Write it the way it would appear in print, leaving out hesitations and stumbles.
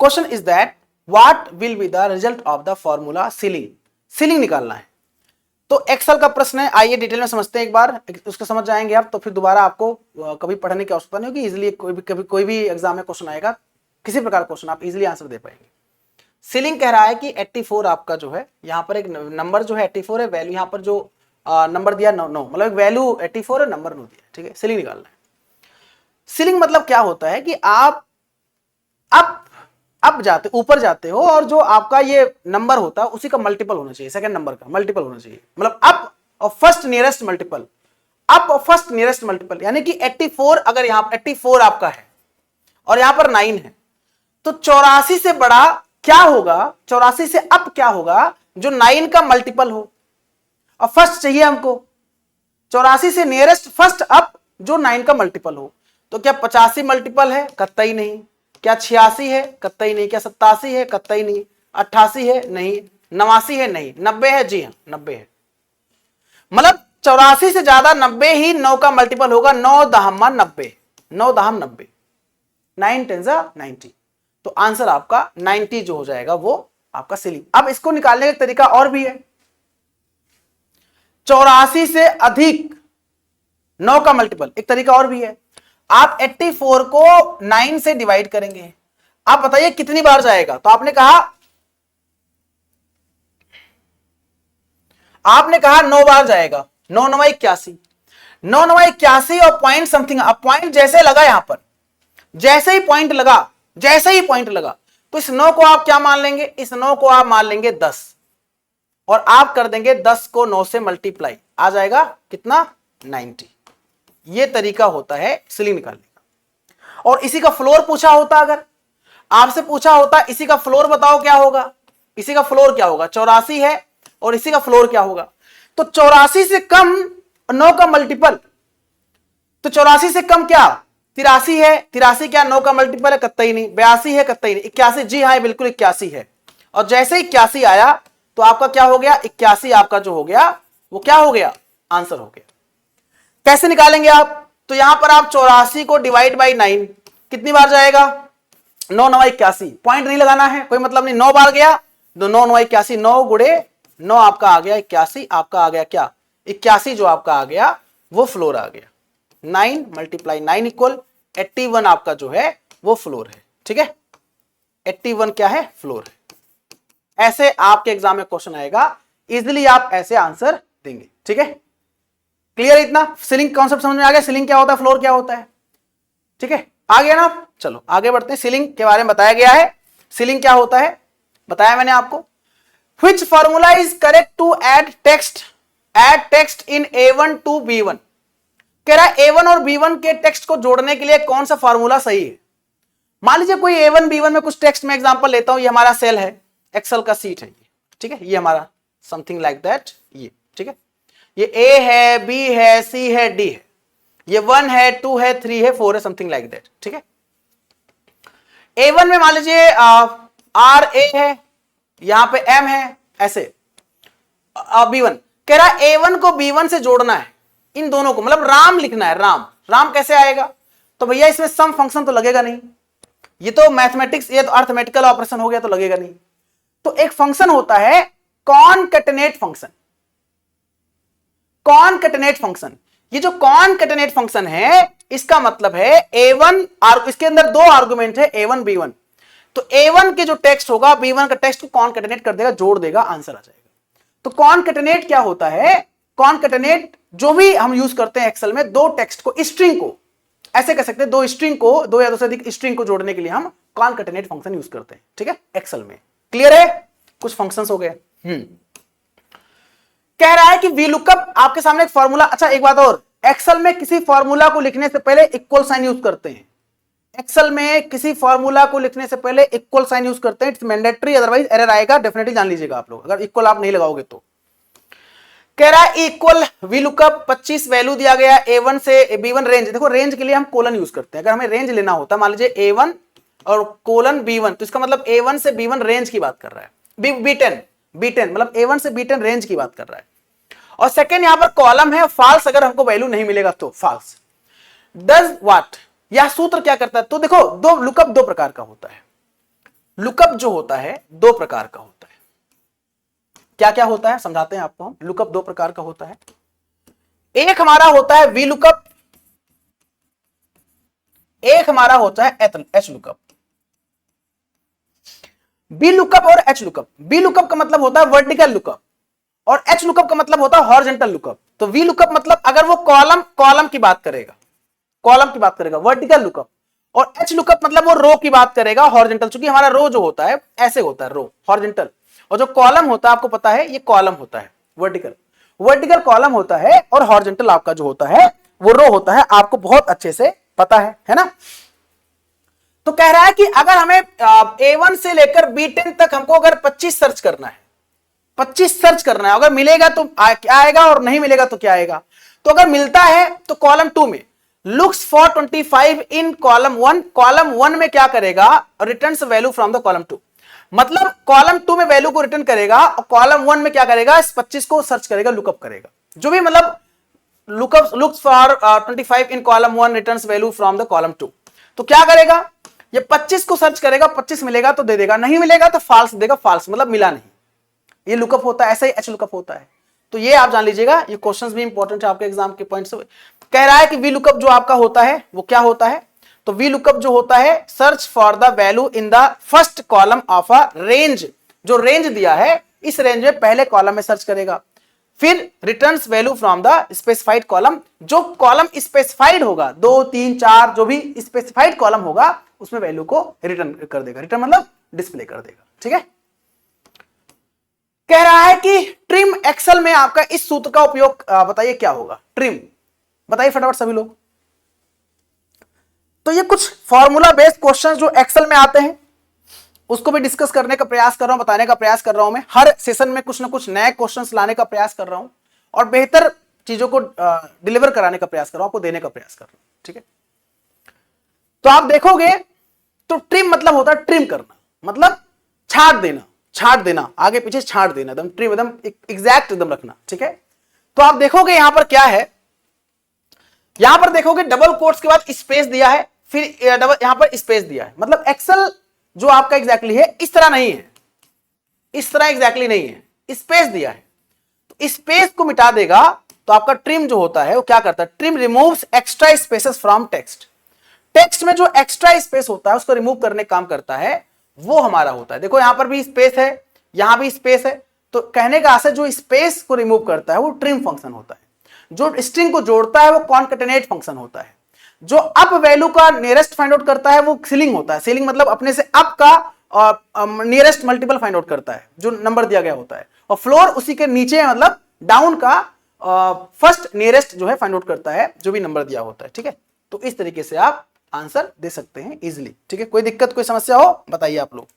Question is that what will be the result of the formula ceiling, ceiling निकालना है। तो Excel का प्रश्न है, आइए डिटेल में समझते हैं एक बार, उसको समझ जाएंगे आप तो फिर दोबारा आपको कभी पढ़ने की आवश्यकता नहीं होगी, इजीली कोई भी एग्जाम में क्वेश्चन आएगा किसी प्रकार क्वेश्चन आप इजीली आंसर दे पाएंगे। सीलिंग कह रहा है कि 84 आपका जो है, यहाँ पर एक नंबर जो है 84 है, वैल्यू यहाँ पर जो नंबर दिया 9, मतलब एक वैल्यू 84 है, नंबर 9 दिया, ठीक है। सीलिंग निकालना है। सीलिंग मतलब क्या होता है कि आप अप जाते, ऊपर जाते हो और जो आपका ये नंबर होता है उसी का मल्टीपल होना चाहिए, सेकंड नंबर का मल्टीपल होना चाहिए, मतलब अप और फर्स्ट नियरेस्ट मल्टीपल, अप और फर्स्ट नियरेस्ट मल्टीपल, यानी कि 84 अगर यहां 84 आपका है और यहां पर 9 है तो 84 से बड़ा क्या होगा, 84 से अप क्या होगा, जो 9 का मल्टीपल हो, और फर्स्ट चाहिए हमको 84 से नियरेस्ट फर्स्ट अप जो 9 का मल्टीपल हो। तो क्या 85 मल्टीपल है, कतई नहीं। क्या 86 है, कतई नहीं। क्या 87 है, कतई नहीं। 88 है, नहीं। 89 है, नहीं। 90 है, जी हाँ 90 है। मतलब 84 से ज्यादा 90 ही 9 का मल्टीपल होगा। 9 दहमा 90, 9 दहम 90, 9 10 90। तो आंसर आपका 90 जो हो जाएगा वो आपका सीलिंग। अब इसको निकालने का तरीका और भी है। 84 से अधिक 9 का मल्टीपल, एक तरीका और भी है। आप 84 को 9 से डिवाइड करेंगे, आप बताइए कितनी बार जाएगा। तो आपने कहा 9 बार जाएगा। 9 9 81, 9 9 81 और पॉइंट समथिंग। अब पॉइंट जैसे लगा, यहां पर जैसे ही पॉइंट लगा तो इस 9 को आप क्या मान लेंगे, इस 9 को आप मान लेंगे 10 और आप कर देंगे 10 को 9 से मल्टीप्लाई, आ जाएगा कितना 90। ये तरीका होता है सीलिंग निकालने का। और इसी का फ्लोर पूछा होता, अगर आपसे पूछा होता इसी का फ्लोर बताओ क्या होगा, इसी का फ्लोर क्या होगा, 84 है और इसी का फ्लोर क्या होगा। तो 84 से कम 9 का मल्टीपल, तो 84 से कम क्या 83 है। 83 क्या 9 का मल्टीपल है, कतई नहीं। 82 है, कतई नहीं। 81, जी हाँ बिल्कुल 81 है। और जैसे ही 81 आया तो आपका क्या हो गया, 81 आपका जो हो गया वो क्या हो गया, आंसर हो गया। कैसे निकालेंगे आप, तो यहां पर आप 84 को डिवाइड बाई 9 कितनी बार जाएगा, 9 9 81। पॉइंट नहीं लगाना है, कोई मतलब नहीं। 9 बार गया तो 9 9 81, 9 गुड़े 9 आपका आ गया 81, आपका आ गया क्या 81 जो आपका आ गया वो फ्लोर आ गया। 9 मल्टीप्लाई 9 इक्वल 81 आपका जो है वो फ्लोर है, ठीक है। 81 क्या है, फ्लोर है। ऐसे आपके एग्जाम में क्वेश्चन आएगा, इजिली आप ऐसे आंसर देंगे, ठीक है। क्लियर है इतना, सीलिंग कॉन्सेप्ट समझ में आ गया, सीलिंग क्या होता है, फ्लोर क्या होता है, ठीक है। आ गया ना, चलो आगे बढ़ते हैं। सीलिंग के बारे में बताया गया है, सीलिंग क्या होता है बताया मैंने आपको। Which formula is correct to add text in A1 to B1? कह रहा है A1 और B1 के टेक्स्ट को जोड़ने के लिए कौन सा फार्मूला सही है। मान लीजिए कोई A1 B1 में कुछ टेक्स्ट में एग्जांपल लेता हूं, ये हमारा सेल है, एक्सेल का सीट है ये, ठीक है। ये हमारा समथिंग लाइक दैट, ये ठीक है। ये A है, B है, C है, D है, ये 1 है, 2 है, 3 है, 4 है, समथिंग लाइक दैट, ठीक है। A1 में मान लीजिए RA है, यहां पे M है, ऐसे। B1 कह रहा है A1 को B1 से जोड़ना है, इन दोनों को, मतलब राम लिखना है। राम कैसे आएगा, तो भैया इसमें सम फंक्शन तो लगेगा नहीं, ये तो मैथमेटिक्स, ये तो अर्थमेटिकल ऑपरेशन हो गया तो लगेगा नहीं। तो एक फंक्शन होता है कॉनकैटिनेट फंक्शन। कॉनकैटिनेट फंक्शन, ये जो कॉनकैटिनेट फंक्शन है इसका मतलब है A1 इसके अंदर 2 आर्गुमेंट है A1 B1, तो A1 के जो टेक्स्ट होगा B1 का टेक्स्ट को कॉनकैटिनेट कर देगा, जोड़ देगा, आंसर आ जाएगा। तो कॉनकैटिनेट क्या होता है, कॉनकैटिनेट जो भी हम यूज करते हैं एक्सेल में, 2 टेक्स्ट को, स्ट्रिंग को, ऐसे कह सकते हैं 2 स्ट्रिंग को, 2 या 2 से अधिक स्ट्रिंग को जोड़ने के लिए हम कॉनकैटिनेट फंक्शन यूज करते हैं, ठीक है, एक्सेल में। क्लियर है, कुछ फंक्शंस हो गए। कह रहा है कि VLOOKUP आपके सामने एक फॉर्मूला। अच्छा एक बात और, एक्सेल में किसी फॉर्मूला को लिखने से पहले इक्वल साइन यूज करते हैं। एक्सेल में किसी फॉर्मूला को लिखने से पहले इक्वल साइन यूज करते हैं, इट्स मैंडेटरी, अदरवाइज एरर आएगा, डेफिनेटली जान लीजिएगा आप लोग, अगर इक्वल आप नहीं लगाओगे तो। कह रहा है इक्वल VLOOKUP 25 वैल्यू दिया गया A1 से B1 रेंज। देखो रेंज के लिए हम कोलन यूज करते हैं, अगर हमें रेंज लेना होता मान लीजिए A1 और कोलन B1, तो इसका मतलब A1 से B1 रेंज की बात कर रहा है। B10 मतलब A1 से B10 रेंज की बात कर रहा है। और सेकेंड यहां पर कॉलम है फॉल्स, अगर हमको वैल्यू नहीं मिलेगा तो फॉल्स। डज व्हाट, यह सूत्र क्या करता है, तो देखो लुकअप 2 प्रकार का होता है। लुकअप जो होता है दो प्रकार का होता है। क्या क्या होता है समझाते हैं आपको हम। लुकअप दो प्रकार का होता है। एक हमारा होता है वी लुकअप, एक हमारा होता है एच लुकअप। बी लुकअप और एच लुकअप। बी लुकअप का मतलब होता है वर्टिकल लुकअप और एच लुकअप का मतलब होता है हॉरिजॉन्टल लुकअप। तो वी लुकअप मतलब अगर वो कॉलम की बात करेगा, कॉलम की बात करेगा वर्टिकल लुकअप, और एच लुकअप मतलब वो रो की बात करेगा हॉरिजॉन्टल। चूंकि हमारा रो जो होता है ऐसे होता है, रो हॉरिजॉन्टल, और जो कॉलम होता है आपको पता है ये कॉलम होता है वर्टिकल, वर्टिकल कॉलम होता है, और हॉरिजॉन्टल आपका जो होता है वो रो होता है, आपको बहुत अच्छे से पता है ना। तो कह रहा है कि अगर हमें A1 से लेकर B10 तक हमको अगर 25 सर्च करना है, 25 सर्च करना है, अगर मिलेगा तो क्या आएगा और नहीं मिलेगा तो क्या आएगा। तो अगर मिलता है तो कॉलम 2 में looks for 25 in column 1, column 1 में क्या करेगा returns value from the column 2, मतलब कॉलम 2 में वैल्यू को रिटर्न करेगा और कॉलम 1 में क्या करेगा इस 25 को सर्च करेगा, लुकअप करेगा। जो भी मतलब looks for 25 in column 1 returns value from the column 2, तो क्या करेगा ये 25 को सर्च करेगा, 25 मिलेगा तो दे देगा, नहीं मिलेगा तो फाल्स देगा, फाल्स मतलब मिला नहीं। ये लुकअप होता है, ऐसा ही एच लुकअप होता है। तो ये आप जान लीजिएगा, ये क्वेश्चंस भी इंपॉर्टेंट है आपके एग्जाम के पॉइंट से। कह रहा है कि वी लुकअप जो आपका होता है वो क्या होता है, तो वी लुकअप जो होता है search for the value in the first column of a range, जो रेंज दिया है इस रेंज में पहले कॉलम में सर्च करेगा, फिर returns value from the specified column, जो कॉलम स्पेसिफाइड होगा 2 3 4 जो भी स्पेसिफाइड कॉलम होगा उसमें वैल्यू को रिटर्न कर देगा, रिटर्न मतलब डिस्प्ले कर देगा। ठीक है, कह रहा है कि ट्रिम एक्सेल में आपका इस सूत्र का उपयोग बताइए क्या होगा, ट्रिम बताइए फटाफट सभी लोग। तो ये कुछ फॉर्मूला बेस्ड क्वेश्चंस जो एक्सेल में आते हैं उसको भी डिस्कस करने का प्रयास कर रहा हूं, बताने का प्रयास कर रहा हूं। मैं हर सेशन में कुछ ना कुछ नए क्वेश्चंस लाने का प्रयास कर रहा हूं और बेहतर चीजों को डिलीवर कराने का प्रयास कर रहा हूं, आपको देने का प्रयास कर रहा हूं। ठीक है, तो आप देखोगे तो ट्रिम मतलब होता है ट्रिम करना, मतलब छाट देना, छाट देना, आगे पीछे छाट देना, एकदम ट्रिम एकदम एग्जैक्ट एकदम रखना। ठीक है, तो आप देखोगे यहां पर क्या है, यहां पर देखोगे डबल कोट्स के बाद स्पेस दिया है, फिर डबल यहां पर स्पेस दिया है, मतलब एक्सेल जो आपका एग्जैक्टली है इस तरह नहीं है, इस तरह एग्जैक्टली नहीं है, स्पेस दिया है। तो स्पेस को मिटा देगा तो आपका ट्रिम जो होता है वो क्या करता है, trim removes extra spaces from text, text में जो एक्स्ट्रा स्पेस होता है उसको रिमूव करने काम करता है, वो हमारा होता है। देखो यहां पर भी स्पेस है, यहां भी स्पेस है, तो कहने का आशय जो स्पेस को रिमूव करता है वो ट्रिम फंक्शन होता है, जो स्ट्रिंग को जोड़ता है वो कॉन्कैटिनेट फंक्शन होता है, जो अप वैल्यू का नियरेस्ट फाइंड आउट करता है वो सीलिंग होता है, सीलिंग मतलब अपने से अप का नियरेस्ट मल्टीपल फाइंड आउट करता है जो नंबर दिया गया होता है, और फ्लोर उसी के नीचे मतलब डाउन का फर्स्ट नियरेस्ट जो है फाइंड आउट करता है जो भी नंबर दिया होता है। ठीक है, तो इस तरीके से आप आंसर दे सकते हैं इजीली। ठीक है, कोई दिक्कत कोई समस्या हो बताइए आप लोग।